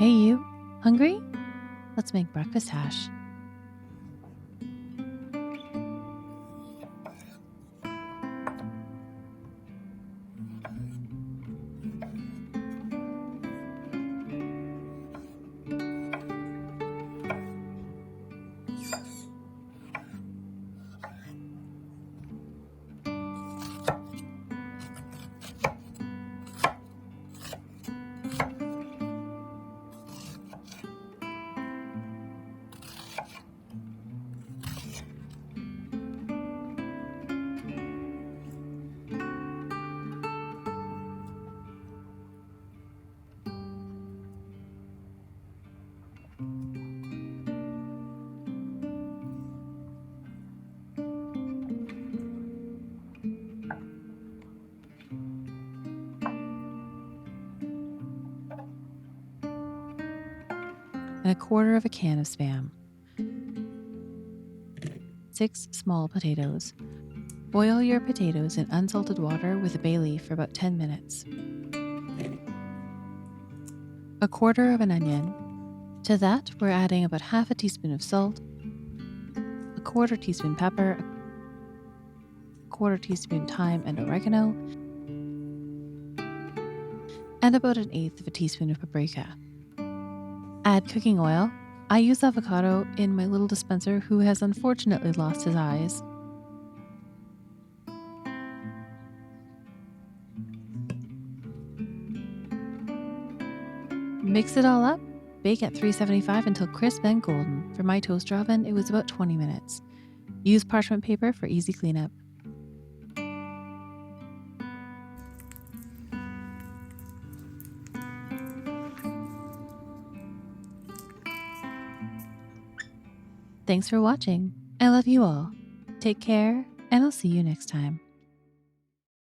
Hey you, hungry? Let's make breakfast hash. And a quarter of a can of Spam. 6 small potatoes. Boil your potatoes in unsalted water with a bay leaf for about 10 minutes. A quarter of an onion. To that, we're adding about half a teaspoon of salt, a quarter teaspoon pepper, a quarter teaspoon thyme and oregano, and about an eighth of a teaspoon of paprika. Add cooking oil. I use avocado in my little dispenser who has unfortunately lost his eyes. Mix it all up. Bake at 375 until crisp and golden. For my toaster oven, it was about 20 minutes. Use parchment paper for easy cleanup. Thanks for watching. I love you all. Take care, and I'll see you next time.